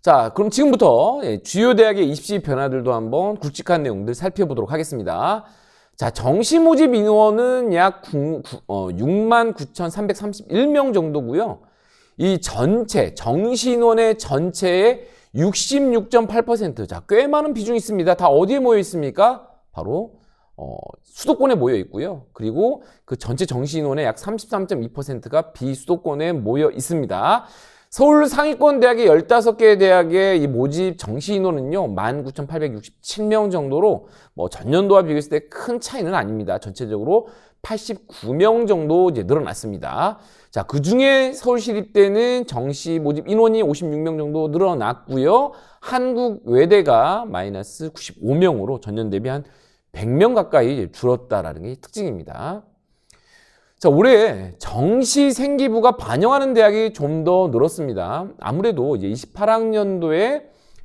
자, 그럼 지금부터 주요 대학의 입시 변화들도 한번 굵직한 내용들 살펴보도록 하겠습니다. 자, 정시 모집 인원은 약 69,331명 정도고요. 이 전체 정시 인원의 전체의 66.8%, 자, 꽤 많은 비중이 있습니다. 다 어디에 모여 있습니까? 바로 수도권에 모여 있고요. 그리고 그 전체 정시 인원의 약 33.2%가 비수도권에 모여 있습니다. 서울 상위권 대학의 15개 대학의 이 모집 정시 인원은요, 19,867명 정도로 뭐 전년도와 비교했을 때 큰 차이는 아닙니다. 전체적으로 89명 정도 이제 늘어났습니다. 자, 그 중에 서울시립대는 정시 모집 인원이 56명 정도 늘어났고요. 한국외대가 마이너스 95명으로 전년 대비 한 100명 가까이 줄었다라는 게 특징입니다. 자, 올해 정시 생기부가 반영하는 대학이 좀 더 늘었습니다. 아무래도 이제 28학년도에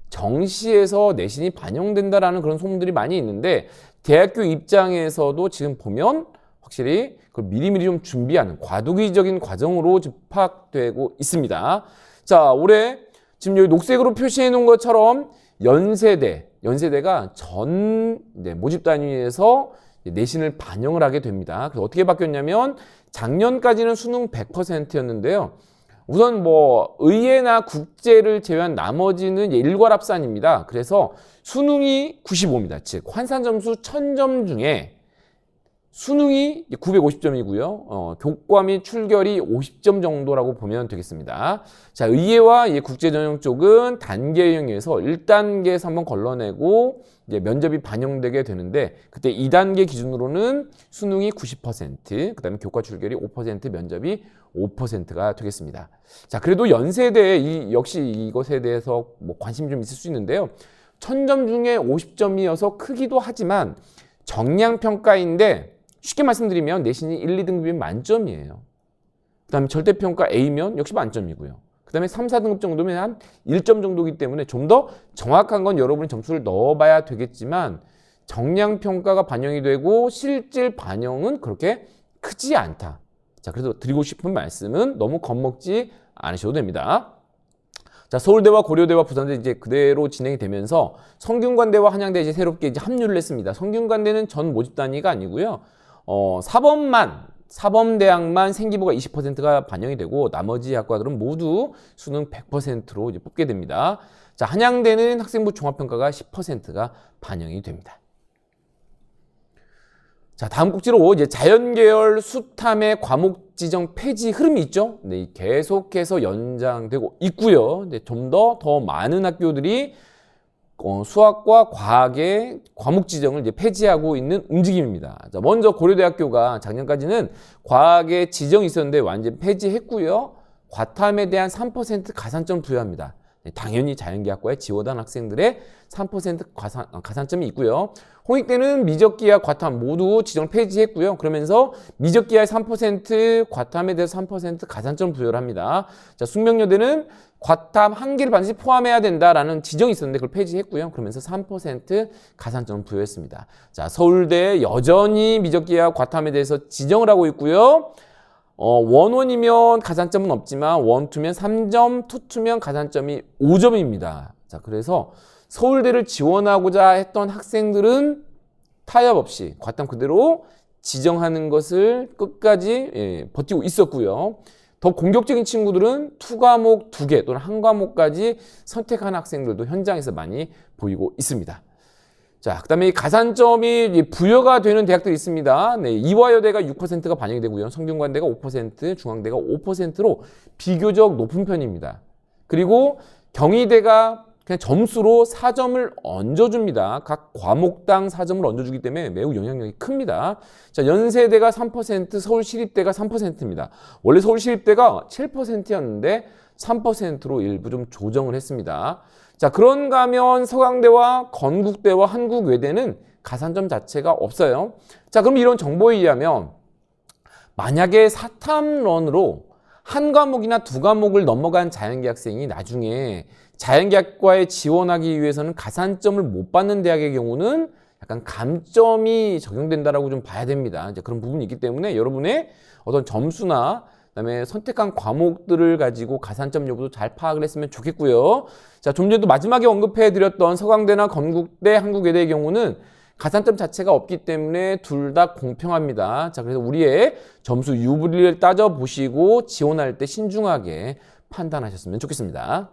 정시에서 내신이 반영된다라는 그런 소문들이 많이 있는데, 대학교 입장에서도 지금 보면 확실히 그걸 미리미리 좀 준비하는 과도기적인 과정으로 파악되고 있습니다. 자, 올해 지금 여기 녹색으로 표시해 놓은 것처럼 연세대가 전 모집 단위에서 내신을 반영을 하게 됩니다. 그래서 어떻게 바뀌었냐면 작년까지는 수능 100%였는데요. 우선 뭐 의예나 국제를 제외한 나머지는 일괄합산입니다. 그래서 수능이 95입니다. 즉 환산 점수 1000점 중에 수능이 950점이고요. 교과 및 출결이 50점 정도라고 보면 되겠습니다. 자, 의예와 국제 전형 쪽은 단계형에서 1단계에서 한번 걸러내고 이제 면접이 반영되게 되는데, 그때 2단계 기준으로는 수능이 90%, 그다음에 교과 출결이 5%, 면접이 5%가 되겠습니다. 자, 그래도 연세대 역시 이것에 대해서 뭐 관심이 좀 있을 수 있는데요. 1000점 중에 50점이어서 크기도 하지만 정량평가인데, 쉽게 말씀드리면 내신이 1, 2등급이면 만점이에요. 그 다음에 절대평가 A면 역시 만점이고요. 그 다음에 3, 4등급 정도면 한 1점 정도이기 때문에 좀 더 정확한 건 여러분이 점수를 넣어봐야 되겠지만, 정량평가가 반영이 되고 실질 반영은 그렇게 크지 않다. 자, 그래서 드리고 싶은 말씀은 너무 겁먹지 않으셔도 됩니다. 자, 서울대와 고려대와 부산대 이제 그대로 진행이 되면서 성균관대와 한양대 이제 새롭게 이제 합류를 했습니다. 성균관대는 전 모집 단위가 아니고요. 사범대학만 생기부가 20%가 반영이 되고 나머지 학과들은 모두 수능 100%로 이제 뽑게 됩니다. 자, 한양대는 학생부 종합평가가 10%가 반영이 됩니다. 자, 다음 꼭지로 이제 자연계열 수탐의 과목 지정 폐지 흐름이 있죠. 네, 계속해서 연장되고 있고요. 네, 좀 더 많은 학교들이 수학과 과학의 과목 지정을 이제 폐지하고 있는 움직임입니다. 자, 먼저 고려대학교가 작년까지는 과학의 지정이 있었는데 완전 폐지했고요. 과탐에 대한 3% 가산점 부여합니다. 당연히 자연계학과에 지원한 학생들의 3% 가산점이 있고요. 홍익대는 미적기와 과탐 모두 지정 폐지했고요. 그러면서 미적기하의 3%, 과탐에 대해서 3% 가산점 부여를 합니다. 자, 숙명여대는 과탐 한 개를 반드시 포함해야 된다라는 지정이 있었는데 그걸 폐지했고요. 그러면서 3% 가산점 부여했습니다. 자, 서울대 여전히 미적기와 과탐에 대해서 지정을 하고 있고요. 원원이면 가산점은 없지만 원투면 3점, 투투면 가산점이 5점입니다. 자, 그래서 서울대를 지원하고자 했던 학생들은 타협 없이 과탐 그대로 지정하는 것을 끝까지 버티고 있었고요. 더 공격적인 친구들은 2과목 2개 또는 1과목까지 선택한 학생들도 현장에서 많이 보이고 있습니다. 자, 그 다음에 가산점이 부여가 되는 대학들이 있습니다. 네, 이화여대가 6%가 반영이 되고요. 성균관대가 5%, 중앙대가 5%로 비교적 높은 편입니다. 그리고 경희대가 그냥 점수로 4점을 얹어줍니다. 각 과목당 4점을 얹어주기 때문에 매우 영향력이 큽니다. 자, 연세대가 3%, 서울시립대가 3%입니다. 원래 서울시립대가 7%였는데 3%로 일부 좀 조정을 했습니다. 자, 그런가 하면 서강대와 건국대와 한국외대는 가산점 자체가 없어요. 자, 그럼 이런 정보에 의하면 만약에 사탐런으로 한 과목이나 2과목을 넘어간 자연계 학생이 나중에 자연계학과에 지원하기 위해서는 가산점을 못 받는 대학의 경우는 약간 감점이 적용된다라고 좀 봐야 됩니다. 이제 그런 부분이 있기 때문에 여러분의 어떤 점수나 그다음에 선택한 과목들을 가지고 가산점 여부도 잘 파악을 했으면 좋겠고요. 자, 좀 전에도 마지막에 언급해드렸던 서강대나 건국대, 한국외대의 경우는 가산점 자체가 없기 때문에 둘 다 공평합니다. 자, 그래서 우리의 점수 유불리를 따져보시고 지원할 때 신중하게 판단하셨으면 좋겠습니다.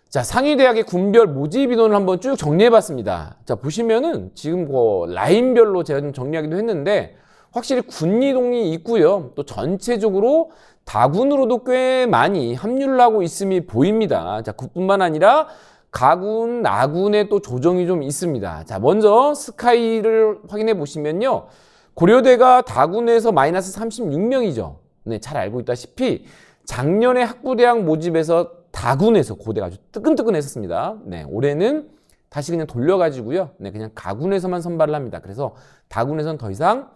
자, 상위대학의 군별 모집 인원을 한번 쭉 정리해봤습니다. 자, 보시면은 지금 라인별로 제가 좀 정리하기도 했는데 확실히 군 이동이 있고요. 또 전체적으로 다군으로도 꽤 많이 합류를 하고 있음이 보입니다. 자, 그뿐만 아니라 가군, 나군에 또 조정이 좀 있습니다. 자, 먼저 스카이를 확인해 보시면요. 고려대가 다군에서 마이너스 36명이죠. 네, 잘 알고 있다시피 작년에 학부대학 모집에서 다군에서 고대가 아주 뜨끈뜨끈했었습니다. 네, 올해는 다시 그냥 돌려가지고요. 네, 그냥 가군에서만 선발을 합니다. 그래서 다군에서는 더 이상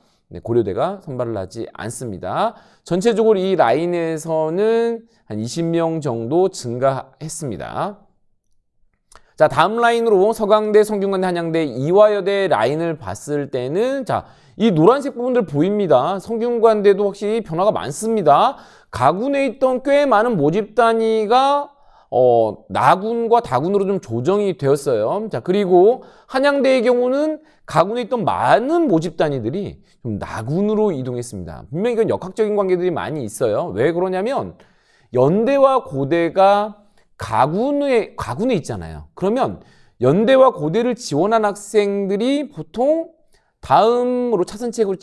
고려대가 선발을 하지 않습니다. 전체적으로 이 라인에서는 한 20명 정도 증가했습니다. 자, 다음 라인으로 서강대, 성균관대, 한양대, 이화여대 라인을 봤을 때는 자, 이 노란색 부분들 보입니다. 성균관대도 확실히 변화가 많습니다. 가군에 있던 꽤 많은 모집 단위가 나군과 다군으로 좀 조정이 되었어요. 자, 그리고 한양대의 경우는 가군에 있던 많은 모집 단위들이 좀 나군으로 이동했습니다. 분명히 이건 역학적인 관계들이 많이 있어요. 왜 그러냐면 연대와 고대가 가군에 있잖아요. 그러면 연대와 고대를 지원한 학생들이 보통 다음으로 차선책으로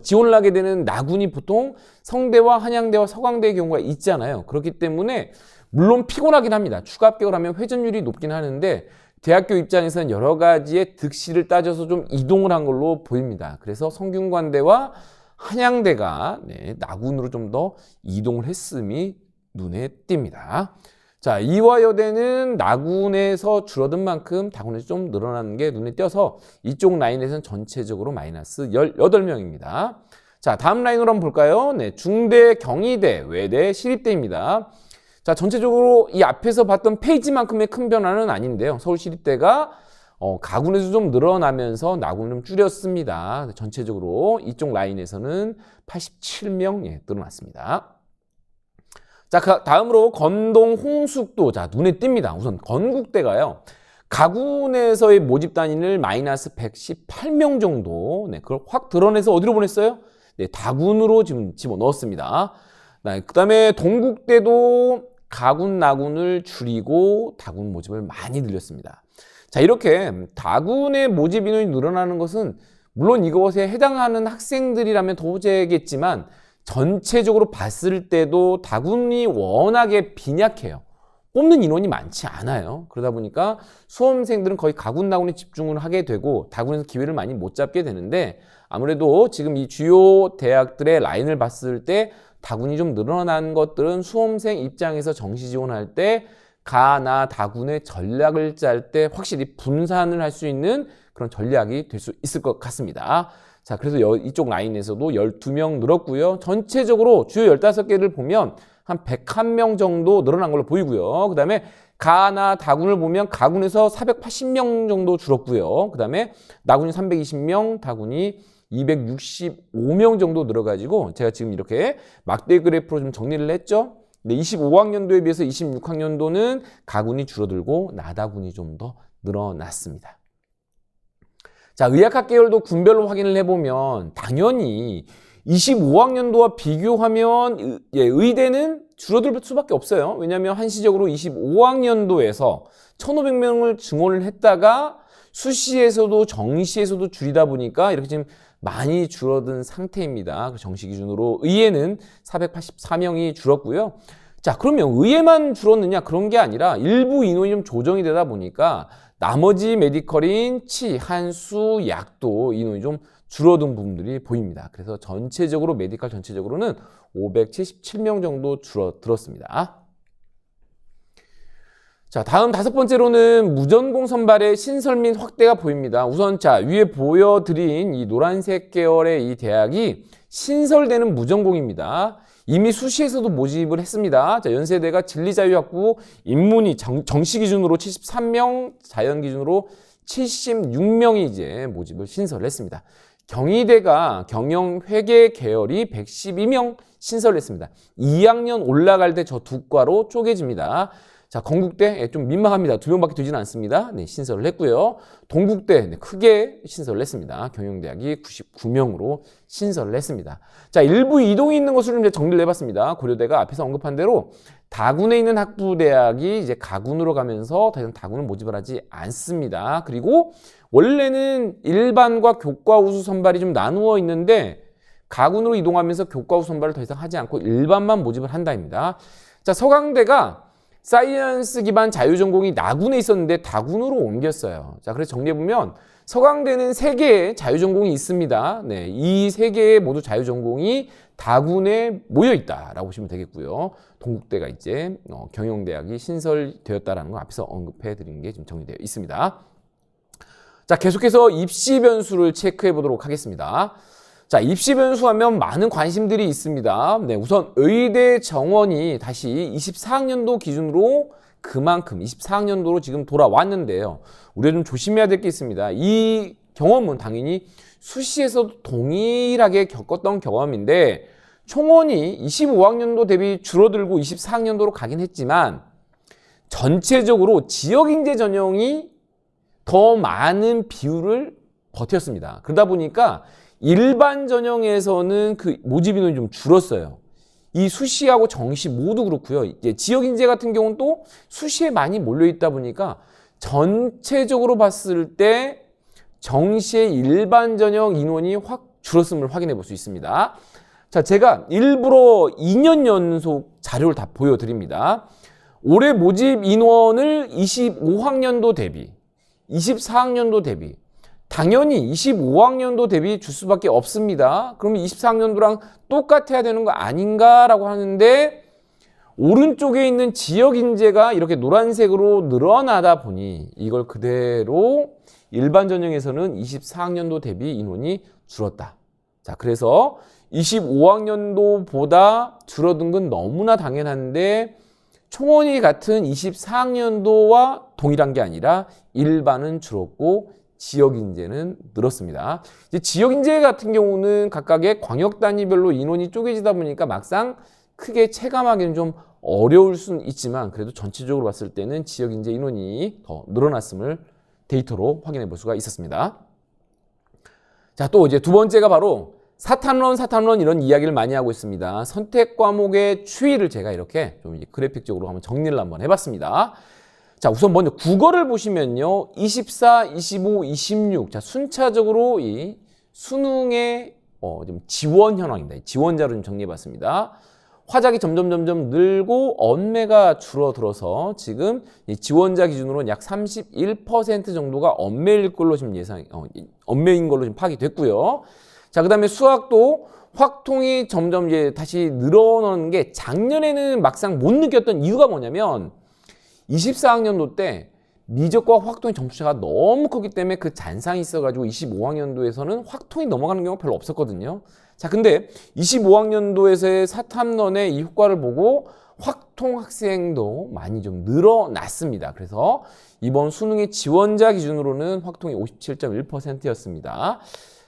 지원을 하게 되는 나군이 보통 성대와 한양대와 서강대의 경우가 있잖아요. 그렇기 때문에 물론 피곤하긴 합니다. 추가 합격을 하면 회전율이 높긴 하는데 대학교 입장에서는 여러 가지의 득실을 따져서 좀 이동을 한 걸로 보입니다. 그래서 성균관대와 한양대가 나군으로 좀 더 이동을 했음이 눈에 띕니다. 자, 이화여대는 나군에서 줄어든 만큼 다군에서 좀 늘어나는 게 눈에 띄어서 이쪽 라인에서는 전체적으로 마이너스 18명입니다. 자, 다음 라인으로 한번 볼까요? 네, 중대, 경희대, 외대, 시립대입니다. 자, 전체적으로 이 앞에서 봤던 페이지만큼의 큰 변화는 아닌데요. 서울시립대가 가군에서 좀 늘어나면서 나군을 좀 줄였습니다. 전체적으로 이쪽 라인에서는 87명 늘어났습니다. 자, 다음으로 건동, 홍숙도 자 눈에 띕니다. 우선 건국대가요. 가군에서의 모집 단위를 마이너스 118명 정도 그걸 확 드러내서 어디로 보냈어요? 네, 다군으로 지금 집어넣었습니다. 그 다음에 동국대도 가군, 나군을 줄이고 다군 모집을 많이 늘렸습니다. 자, 이렇게 다군의 모집 인원이 늘어나는 것은 물론 이것에 해당하는 학생들이라면 더 호재겠지만 전체적으로 봤을 때도 다군이 워낙에 빈약해요. 뽑는 인원이 많지 않아요. 그러다 보니까 수험생들은 거의 가군, 나군에 집중을 하게 되고 다군에서 기회를 많이 못 잡게 되는데 아무래도 지금 이 주요 대학들의 라인을 봤을 때 다군이 좀 늘어난 것들은 수험생 입장에서 정시 지원할 때 가나 다군의 전략을 짤 때 확실히 분산을 할 수 있는 그런 전략이 될 수 있을 것 같습니다. 자, 그래서 이쪽 라인에서도 12명 늘었고요. 전체적으로 주요 15개를 보면 한 101명 정도 늘어난 걸로 보이고요. 그 다음에 가나 다군을 보면 가군에서 480명 정도 줄었고요. 그 다음에 나군이 320명, 다군이 265명 정도 늘어가지고 제가 지금 이렇게 막대 그래프로 좀 정리를 했죠. 근데 25학년도에 비해서 26학년도는 가군이 줄어들고 나다군이 좀 더 늘어났습니다. 자, 의학학 계열도 군별로 확인을 해보면 당연히 25학년도와 비교하면 의대는 줄어들 수밖에 없어요. 왜냐하면 한시적으로 25학년도에서 1,500명을 증원을 했다가 수시에서도 정시에서도 줄이다 보니까 이렇게 지금 많이 줄어든 상태입니다. 정시 기준으로 의예는 484명이 줄었고요. 자, 그러면 의예만 줄었느냐? 그런 게 아니라 일부 인원이 좀 조정이 되다 보니까 나머지 메디컬인 치, 한수, 약도 인원이 좀 줄어든 부분들이 보입니다. 그래서 전체적으로 메디컬 전체적으로는 577명 정도 줄어들었습니다. 자, 다음 다섯 번째로는 무전공 선발의 신설 및 확대가 보입니다. 우선 자, 위에 보여드린 이 노란색 계열의 이 대학이 신설되는 무전공입니다. 이미 수시에서도 모집을 했습니다. 자, 연세대가 진리자유학부 인문이 정시 기준으로 73명, 자연 기준으로 76명이 이제 모집을 신설을 했습니다. 경희대가 경영회계 계열이 112명 신설을 했습니다. 2학년 올라갈 때 저 두 과로 쪼개집니다. 자, 건국대 좀 민망합니다. 2명밖에 되지는 않습니다. 네, 신설을 했고요. 동국대 크게 신설을 했습니다. 경영대학이 99명으로 신설을 했습니다. 자, 일부 이동이 있는 것으로 이제 정리를 해봤습니다. 고려대가 앞에서 언급한 대로 다군에 있는 학부대학이 이제 가군으로 가면서 더 이상 다군을 모집을 하지 않습니다. 그리고 원래는 일반과 교과 우수 선발이 좀 나누어 있는데 가군으로 이동하면서 교과 우수 선발을 더 이상 하지 않고 일반만 모집을 한다입니다. 자, 서강대가 사이언스 기반 자유전공이 나군에 있었는데 다군으로 옮겼어요. 자, 그래서 정리해보면 서강대는 3개의 자유전공이 있습니다. 네, 이 3개의 모두 자유전공이 다군에 모여있다라고 보시면 되겠고요. 동국대가 이제 경영대학이 신설되었다라는 거 앞에서 언급해드린 게 지금 정리되어 있습니다. 자, 계속해서 입시 변수를 체크해 보도록 하겠습니다. 자, 입시 변수 하면 많은 관심들이 있습니다. 네, 우선 의대 정원이 다시 24학년도 기준으로 그만큼 24학년도로 지금 돌아왔는데요. 우리가 좀 조심해야 될 게 있습니다. 이 경험은 당연히 수시에서도 동일하게 겪었던 경험인데 총원이 25학년도 대비 줄어들고 24학년도로 가긴 했지만 전체적으로 지역인재 전형이 더 많은 비율을 버텼습니다. 그러다 보니까 일반 전형에서는 그 모집 인원이 좀 줄었어요. 이 수시하고 정시 모두 그렇고요. 이제 지역 인재 같은 경우는 또 수시에 많이 몰려 있다 보니까 전체적으로 봤을 때 정시의 일반 전형 인원이 확 줄었음을 확인해 볼 수 있습니다. 자, 제가 일부러 2년 연속 자료를 다 보여드립니다. 올해 모집 인원을 25학년도 대비, 24학년도 대비, 당연히 25학년도 대비 줄 수밖에 없습니다. 그러면 24학년도랑 똑같아야 되는 거 아닌가라고 하는데 오른쪽에 있는 지역 인재가 이렇게 노란색으로 늘어나다 보니 이걸 그대로 일반 전형에서는 24학년도 대비 인원이 줄었다. 자, 그래서 25학년도보다 줄어든 건 너무나 당연한데 총원이 같은 24학년도와 동일한 게 아니라 일반은 줄었고 지역 인재는 늘었습니다. 이제 지역 인재 같은 경우는 각각의 광역 단위별로 인원이 쪼개지다 보니까 막상 크게 체감하기는 좀 어려울 수는 있지만 그래도 전체적으로 봤을 때는 지역 인재 인원이 더 늘어났음을 데이터로 확인해 볼 수가 있었습니다. 자, 또 이제 두 번째가 바로 사탐론 이런 이야기를 많이 하고 있습니다. 선택 과목의 추이를 제가 이렇게 좀 그래픽적으로 한번 정리를 한번 해봤습니다. 자, 우선 먼저 국어를 보시면요. 24, 25, 26. 자, 순차적으로 이 수능의 좀 지원 현황입니다. 지원자로 좀 정리해 봤습니다. 화작이 점점 늘고 언매가 줄어들어서 지금 이 지원자 기준으로 약 31% 정도가 언매일 걸로 지금 언매인 걸로 지금 파악이 됐고요. 자, 그다음에 수학도 확통이 점점 이제 다시 늘어나는 게 작년에는 막상 못 느꼈던 이유가 뭐냐면 24학년도 때 미적과 확통의 점수차가 너무 컸기 때문에 그 잔상이 있어가지고 25학년도에서는 확통이 넘어가는 경우가 별로 없었거든요. 자, 근데 25학년도에서의 사탐론의 이 효과를 보고 확통 학생도 많이 좀 늘어났습니다. 그래서 이번 수능의 지원자 기준으로는 확통이 57.1%였습니다.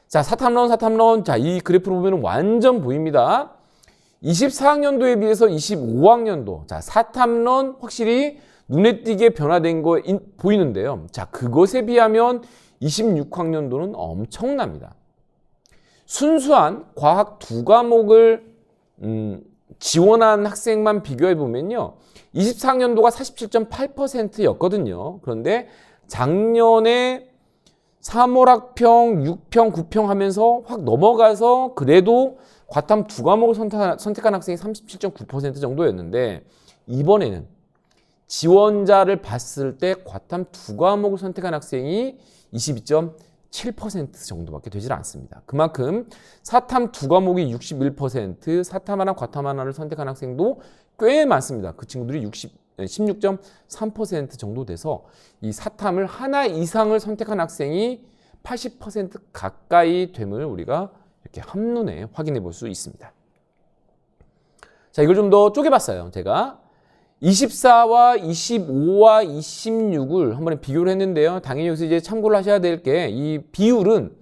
자, 사탐론. 자, 이 그래프를 보면 완전 보입니다. 24학년도에 비해서 25학년도. 자, 사탐론 확실히 눈에 띄게 변화된 거 보이는데요. 자, 그것에 비하면 26학년도는 엄청납니다. 순수한 과학 2과목을 지원한 학생만 비교해 보면요. 24학년도가 47.8%였거든요. 그런데 작년에 3월 학평, 6평, 9평 하면서 확 넘어가서 그래도 과탐 2과목을 선택한 학생이 37.9% 정도였는데 이번에는 지원자를 봤을 때 과탐 2과목을 선택한 학생이 22.7% 정도밖에 되질 않습니다. 그만큼 사탐 2과목이 61%, 사탐 하나, 과탐 하나를 선택한 학생도 꽤 많습니다. 그 친구들이 16.3% 정도 돼서 이 사탐을 하나 이상을 선택한 학생이 80% 가까이 됨을 우리가 이렇게 한눈에 확인해 볼 수 있습니다. 자, 이걸 좀 더 쪼개봤어요. 제가 24와 25와 26을 한번 비교를 했는데요. 당연히 여기서 이제 참고를 하셔야 될 게 이 비율은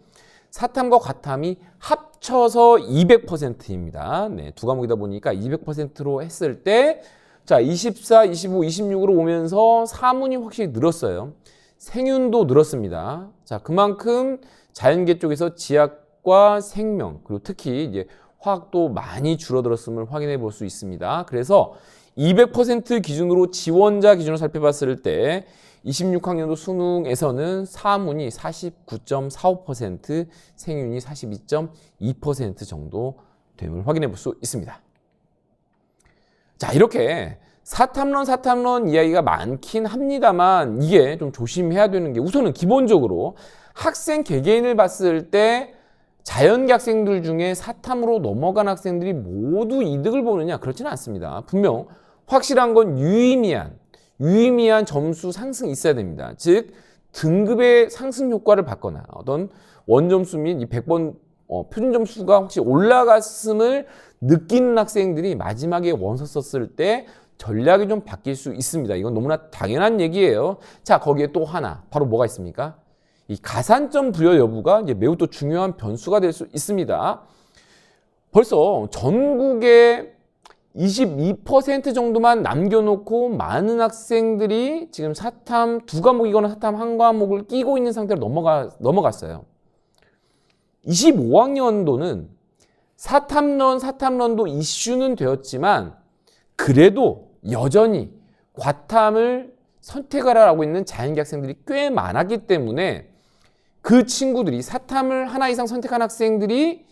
사탐과 과탐이 합쳐서 200%입니다. 네, 두 과목이다 보니까 200%로 했을 때 자, 24, 25, 26으로 오면서 사문이 확실히 늘었어요. 생윤도 늘었습니다. 자, 그만큼 자연계 쪽에서 지학과 생명, 그리고 특히 이제 화학도 많이 줄어들었음을 확인해 볼 수 있습니다. 그래서 200% 기준으로 지원자 기준으로 살펴봤을 때 26학년도 수능에서는 사문이 49.45%, 생윤이 42.2% 정도 됨을 확인해 볼 수 있습니다. 자, 이렇게 사탐론 이야기가 많긴 합니다만 이게 좀 조심해야 되는 게 우선은 기본적으로 학생 개개인을 봤을 때 자연계 학생들 중에 사탐으로 넘어간 학생들이 모두 이득을 보느냐? 그렇지는 않습니다. 분명 확실한 건 유의미한 점수 상승이 있어야 됩니다. 즉 등급의 상승 효과를 받거나 어떤 원점수 및 이 100번 표준 점수가 혹시 올라갔음을 느끼는 학생들이 마지막에 원서 썼을 때 전략이 좀 바뀔 수 있습니다. 이건 너무나 당연한 얘기예요. 자, 거기에 또 하나 바로 뭐가 있습니까? 이 가산점 부여 여부가 이제 매우 또 중요한 변수가 될 수 있습니다. 벌써 전국에 22% 정도만 남겨놓고 많은 학생들이 지금 사탐 두 과목이거나 사탐 한 과목을 끼고 있는 상태로 넘어갔어요. 25학년도는 사탐론도 이슈는 되었지만 그래도 여전히 과탐을 선택하라고 있는 자연계 학생들이 꽤 많았기 때문에 그 친구들이 사탐을 하나 이상 선택한 학생들이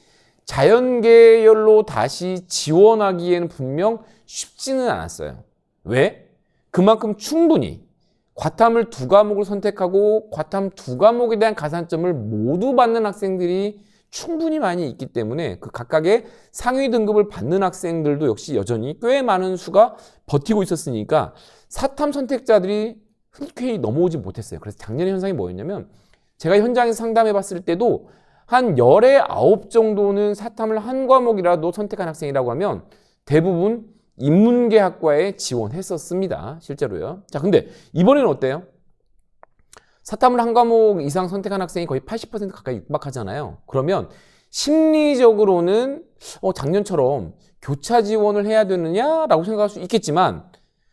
자연계열로 다시 지원하기에는 분명 쉽지는 않았어요. 왜? 그만큼 충분히 과탐을 두 과목을 선택하고 과탐 두 과목에 대한 가산점을 모두 받는 학생들이 충분히 많이 있기 때문에 그 각각의 상위 등급을 받는 학생들도 역시 여전히 꽤 많은 수가 버티고 있었으니까 사탐 선택자들이 흔쾌히 넘어오지 못했어요. 그래서 작년의 현상이 뭐였냐면 제가 현장에서 상담해 봤을 때도 한 10에 9 정도는 사탐을 한 과목이라도 선택한 학생이라고 하면 대부분 인문계학과에 지원했었습니다. 실제로요. 자, 근데 이번에는 어때요? 사탐을 한 과목 이상 선택한 학생이 거의 80% 가까이 육박하잖아요. 그러면 심리적으로는 작년처럼 교차 지원을 해야 되느냐라고 생각할 수 있겠지만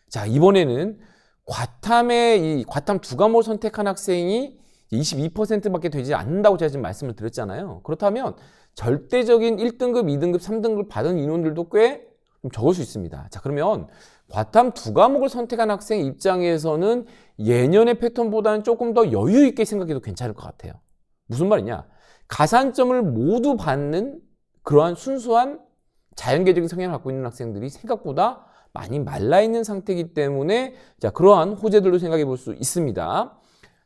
자, 이번에는 과탐 두 과목을 선택한 학생이 22%밖에 되지 않는다고 제가 지금 말씀을 드렸잖아요. 그렇다면 절대적인 1등급, 2등급, 3등급 받은 인원들도 꽤 좀 적을 수 있습니다. 자, 그러면 과탐 두 과목을 선택한 학생 입장에서는 예년의 패턴보다는 조금 더 여유 있게 생각해도 괜찮을 것 같아요. 무슨 말이냐? 가산점을 모두 받는 그러한 순수한 자연계적인 성향을 갖고 있는 학생들이 생각보다 많이 말라있는 상태이기 때문에 자, 그러한 호재들도 생각해 볼 수 있습니다.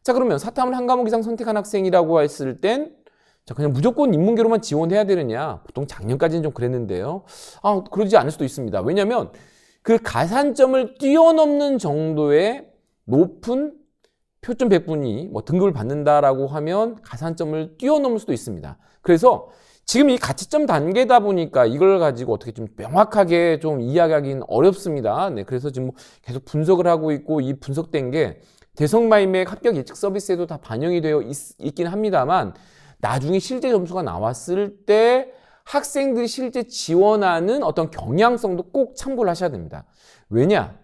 자, 그러면 사탐을 한 과목 이상 선택한 학생이라고 했을 땐 자, 그냥 무조건 인문계로만 지원해야 되느냐? 보통 작년까지는 좀 그랬는데요. 그러지 않을 수도 있습니다. 왜냐하면 그 가산점을 뛰어넘는 정도의 높은 표점 백분위 등급을 받는다라고 하면 가산점을 뛰어넘을 수도 있습니다. 그래서 지금 이 가치점 단계다 보니까 이걸 가지고 어떻게 좀 명확하게 좀 이야기하기는 어렵습니다. 네, 그래서 지금 계속 분석을 하고 있고 이 분석된 게 대성마이맥 합격 예측 서비스에도 다 반영이 되어 있긴 합니다만 나중에 실제 점수가 나왔을 때 학생들이 실제 지원하는 어떤 경향성도 꼭 참고를 하셔야 됩니다. 왜냐?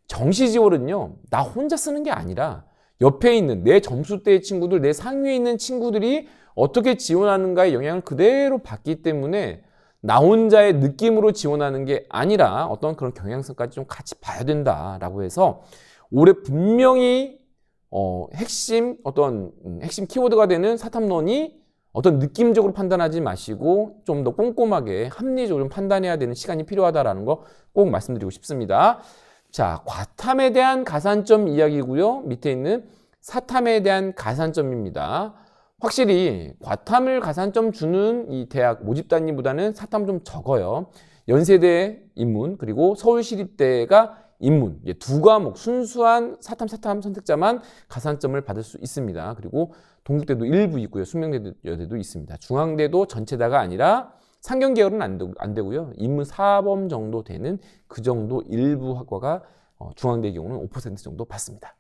정시 지원은요, 나 혼자 쓰는 게 아니라 옆에 있는 내 점수대의 친구들, 내 상위에 있는 친구들이 어떻게 지원하는가에 영향을 그대로 받기 때문에 나 혼자의 느낌으로 지원하는 게 아니라 어떤 그런 경향성까지 좀 같이 봐야 된다라고 해서 올해 분명히 핵심 키워드가 되는 사탐론이 어떤 느낌적으로 판단하지 마시고 좀 더 꼼꼼하게 합리적으로 판단해야 되는 시간이 필요하다라는 거 꼭 말씀드리고 싶습니다. 자, 과탐에 대한 가산점 이야기고요. 밑에 있는 사탐에 대한 가산점입니다. 확실히 과탐을 가산점 주는 이 대학 모집 단위보다는 사탐 좀 적어요. 연세대 인문 그리고 서울시립대가 인문 두 과목 순수한 사탐 선택자만 가산점을 받을 수 있습니다. 그리고 동국대도 일부 있고요. 숙명여대도 있습니다. 중앙대도 전체다가 아니라 상경계열은 안 되고요. 인문 4범 정도 되는 그 정도 일부 학과가 중앙대의 경우는 5% 정도 받습니다.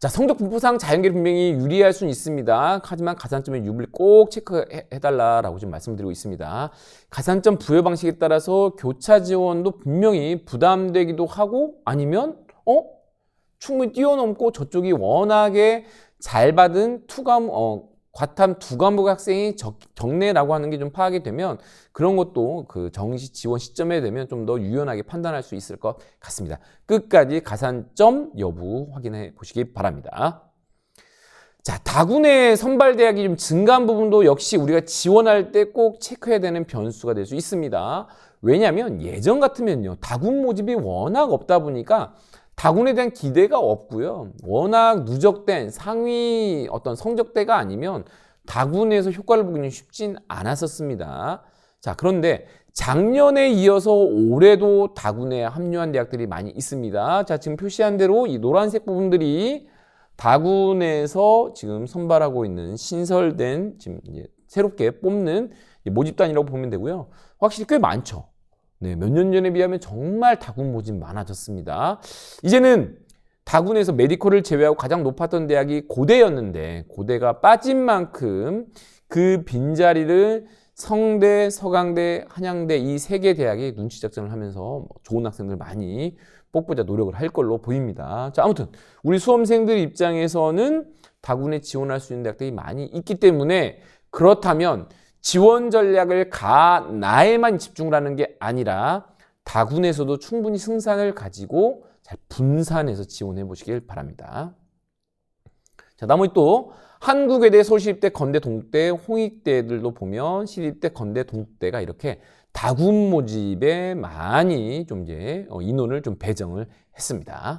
자, 성적 분포상 자연계를 분명히 유리할 수는 있습니다. 하지만 가산점의 유무를 꼭 체크해달라고 좀 말씀드리고 있습니다. 가산점 부여 방식에 따라서 교차 지원도 분명히 부담되기도 하고 아니면 충분히 뛰어넘고 저쪽이 워낙에 잘 받은 과탐 두 과목 학생이 적네라고 하는 게 좀 파악이 되면 그런 것도 그 정시 지원 시점에 되면 좀 더 유연하게 판단할 수 있을 것 같습니다. 끝까지 가산점 여부 확인해 보시기 바랍니다. 자, 다군의 선발대학이 좀 증가한 부분도 역시 우리가 지원할 때 꼭 체크해야 되는 변수가 될 수 있습니다. 왜냐하면 예전 같으면요, 다군 모집이 워낙 없다 보니까 다군에 대한 기대가 없고요. 워낙 누적된 상위 어떤 성적대가 아니면 다군에서 효과를 보기는 쉽진 않았었습니다. 자, 그런데 작년에 이어서 올해도 다군에 합류한 대학들이 많이 있습니다. 자, 지금 표시한 대로 이 노란색 부분들이 다군에서 지금 선발하고 있는 신설된 지금 이제 새롭게 뽑는 모집단이라고 보면 되고요. 확실히 꽤 많죠. 네, 몇 년 전에 비하면 정말 다군 모집 많아졌습니다. 이제는 다군에서 메디컬을 제외하고 가장 높았던 대학이 고대였는데 고대가 빠진 만큼 그 빈자리를 성대, 서강대, 한양대 이 세 개 대학이 눈치 작전을 하면서 좋은 학생들 많이 뽑고자 노력을 할 걸로 보입니다. 자, 아무튼 우리 수험생들 입장에서는 다군에 지원할 수 있는 대학들이 많이 있기 때문에 그렇다면 지원 전략을 나에만 집중을 하는 게 아니라 다군에서도 충분히 승산을 가지고 잘 분산해서 지원해 보시길 바랍니다. 자, 나머지 또 한국외대, 서울시립대, 건대, 동대, 홍익대들도 보면 시립대, 건대, 동대가 이렇게 다군 모집에 많이 좀 이제 인원을 좀 배정을 했습니다.